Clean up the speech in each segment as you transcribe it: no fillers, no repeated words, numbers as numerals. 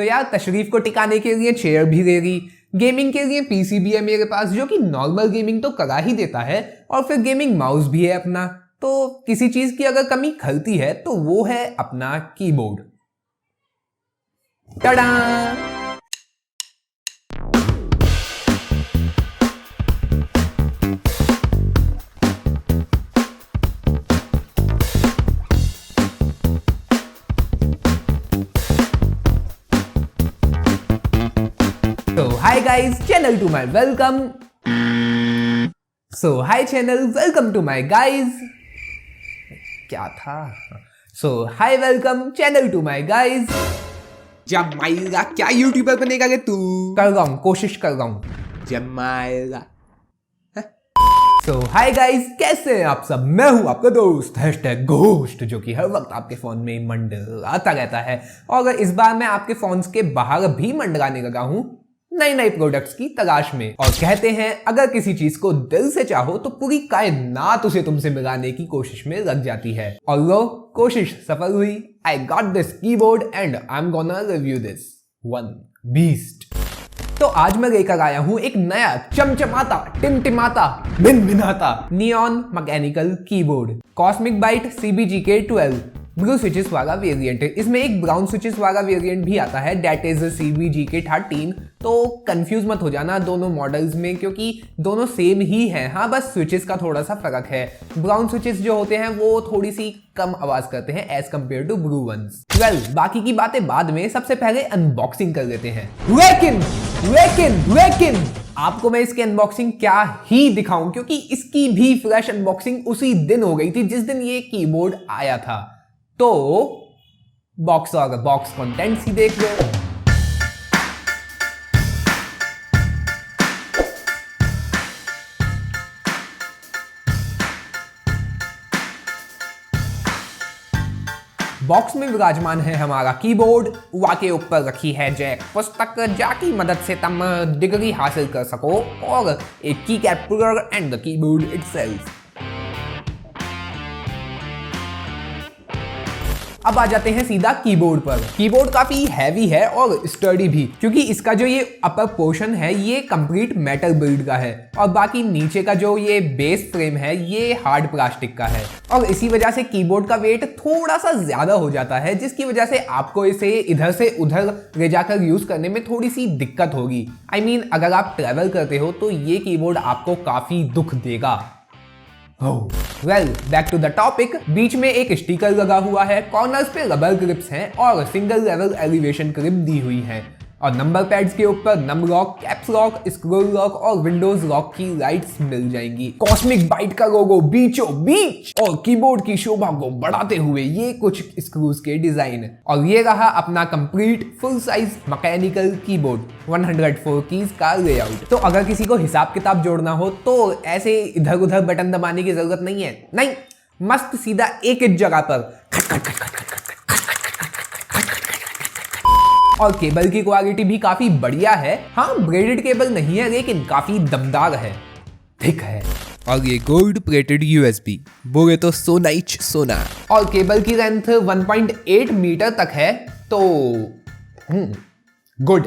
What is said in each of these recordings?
तो यार तशरीफ को टिकाने के लिए चेयर भी दे दी, गेमिंग के लिए पीसी भी है मेरे पास जो कि नॉर्मल गेमिंग तो करा ही देता है, और फिर गेमिंग माउस भी है अपना। तो किसी चीज की अगर कमी खलती है तो वो है अपना keyboard. Tada! So hi guys, channel to my welcome. So hi channel, welcome to my guys. क्या था? So hi welcome channel to my guys. जमाएगा क्या यूट्यूबर बनेगा रे तू? कर रहा हूँ, कोशिश कर रहा हूँ। जमाएगा। So hi guys, कैसे हैं आप सब? मैं हूँ आपका दोस्त #घोस्ट जो कि हर वक्त आपके फोन में मंडराता रहता है, और इस बार मैं आपके फोन्स के बाहर भी मंडराने लगा हूँ नए नए प्रोडक्ट्स की तलाश में। और कहते हैं अगर किसी चीज को दिल से चाहो तो पूरी कायनात उसे तुमसे मिलाने की कोशिश में लग जाती है, और लो कोशिश सफल हुई। I got this keyboard and I am gonna review this one beast. तो आज मैं लेकर आया हूं एक नया चमचमाता, टिमटिमाता, मिनमिनाता neon mechanical keyboard, cosmic bite CBGK12 blue switches वाला वेरिएंट है। इसमें एक ब्राउन स्विचेस वाला वेरिएंट भी आता है, दैट इज CBGK13। तो कंफ्यूज मत हो जाना दोनों मॉडल्स में, क्योंकि दोनों सेम ही हैं। हाँ, बस स्विचेस का थोड़ा सा फर्क है। ब्राउन स्विचेस जो होते हैं वो थोड़ी सी कम आवाज करते हैं as compared to blue ones. Well, बाकी की बातें बाद में, सबसे पहले अनबॉक्सिंग कर लेते हैं। लेकिन आपको मैं इसकी अनबॉक्सिंग क्या ही दिखाऊं, क्योंकि इसकी भी फ्लैश अनबॉक्सिंग उसी दिन हो गई थी जिस दिन ये कीबोर्ड आया था। तो बॉक्स और बॉक्स कंटेंट्स ही देख लो। बॉक्स में विराजमान है हमारा कीबोर्ड, वा के ऊपर रखी है जैक पुस्तक जाकी मदद से तुम डिग्री हासिल कर सको, और एक की cap puller and the keyboard itself. अब आ जाते हैं सीधा कीबोर्ड पर। कीबोर्ड काफी हैवी है और स्टर्डी भी, क्योंकि इसका जो ये अपर पोर्शन है ये कंप्लीट मेटल बिल्ड का है, और बाकी नीचे का जो ये बेस फ्रेम है ये हार्ड प्लास्टिक का है, और इसी वजह से कीबोर्ड का वेट थोड़ा सा ज्यादा हो जाता है, जिसकी वजह से आपको इसे इधर से उधर ले जाकर यूज करने में थोड़ी सी दिक्कत होगी। I mean, अगर आप ट्रेवल करते हो तो ये कीबोर्ड आपको काफी दुख देगा। Well, back to the topic. बीच में एक स्टिकर लगा हुआ है, कॉर्नर्स पे रबर ग्रिप्स हैं, और सिंगल लेवल एलिवेशन ग्रिप दी हुई है, और नंबर पैड्स के ऊपर num lock, caps lock, scroll lock और विंडोज लॉक की लाइट्स मिल जाएंगी। कॉस्मिक बाइट का लोगो बीचों बीच, और कीबोर्ड की शोभा को बढ़ाते हुए ये कुछ स्क्रूज के डिजाइन। और ये रहा अपना complete full size mechanical keyboard, 104 keys का लेआउट। तो अगर किसी को हिसाब किताब जोड़ना हो तो ऐसे इधर उधर बटन दबाने की जरूरत नहीं है, नहीं, मस्त सीधा एक जगह पर खट खट खट खट खट। और केबल की क्वालिटी भी काफी बढ़िया है। हाँ, ब्रेडेड केबल नहीं है, लेकिन काफी दमदार है, थिक है, और ये गोल्ड प्लेटेड USB, बोले तो सोना। और केबल की लेंथ 1.8 मीटर तक है, तो गुड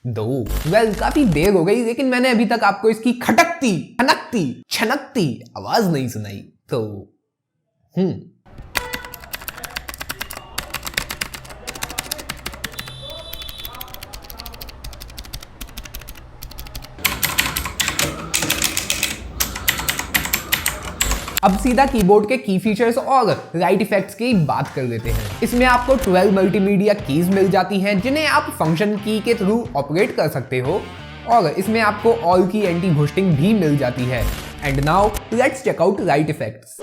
दो। वेल, काफी देर हो गई, लेकिन मैंने अभी तक आपको इसकी खटकती, खनकती, छनकती आवाज नहीं सुनाई, तो अब सीधा कीबोर्ड के की फीचर्स और लाइट इफेक्ट्स की बात कर लेते हैं। इसमें आपको 12 मल्टीमीडिया कीज मिल जाती हैं, जिन्हें आप फंक्शन की के थ्रू ऑपरेट कर सकते हो, और इसमें आपको ऑल की एंटी घोस्टिंग भी मिल जाती है। And now let's check out light effects.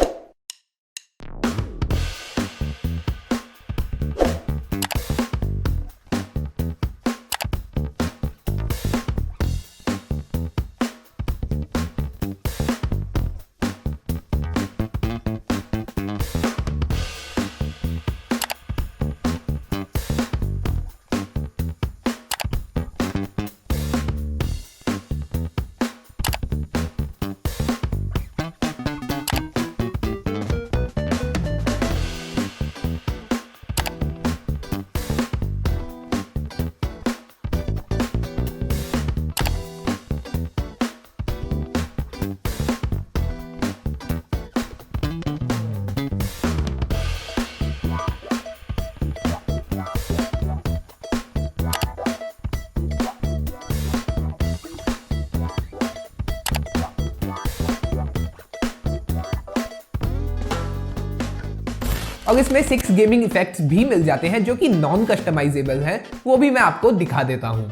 और इसमें 6 गेमिंग इफेक्ट्स भी मिल जाते हैं जो कि नॉन कस्टमाइजेबल हैं, वो भी मैं आपको दिखा देता हूं।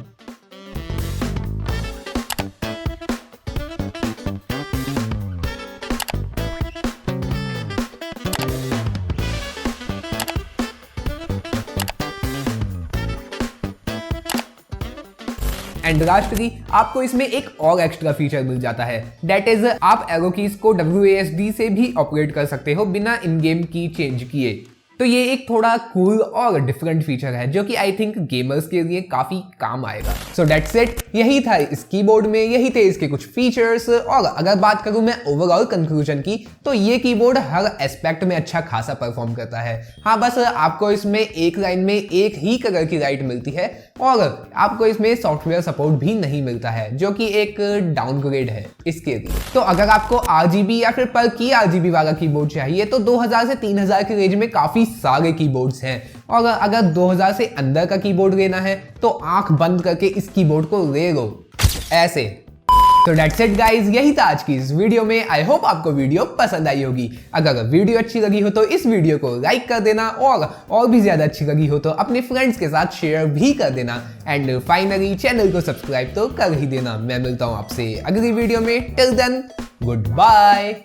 एंड लास्टली आपको इसमें एक और एक्स्ट्रा फीचर मिल जाता है, दैट इज आप एरो कीज को WASD से भी ऑपरेट कर सकते हो बिना इन गेम की चेंज किए। तो ये एक थोड़ा कूल और डिफरेंट फीचर है जो कि आई थिंक गेमर्स के लिए काफी काम आएगा। सो दैट्स इट, यही था इस कीबोर्ड में, यही थे इसके कुछ फीचर्स। और अगर बात करूं मैं ओवरऑल कंक्लूजन की, तो ये कीबोर्ड हर एस्पेक्ट में अच्छा खासा परफॉर्म करता है। हाँ, बस आपको इसमें एक लाइन में एक ही कलर की लाइट मिलती है और आपको इसमें सॉफ्टवेयर सपोर्ट भी नहीं मिलता है, जो कि एक डाउनग्रेड है इसके लिए। तो अगर आपको RGB या फिर पर की RGB वाला कीबोर्ड चाहिए तो 2000 से 3000 की रेंज में काफी सारे कीबोर्ड्स हैं। और अगर 2000 से अंदर का कीबोर्ड लेना है तो आंख बंद करके इस कीबोर्ड को ले लो ऐसे। तो दैट्स इट गाइस, यही था आज की इस वीडियो में। आई होप आपको वीडियो पसंद आई होगी। अगर वीडियो अच्छी लगी हो तो इस वीडियो को लाइक कर देना और भी ज्यादा अच्छी लगी हो तो अपने फ्रेंड्स के साथ शेयर भी कर देना। एंड फाइनली चैनल को सब्सक्राइब तो कर ही देना। मैं मिलता हूं आपसे अगली वीडियो में। Till then, good bye.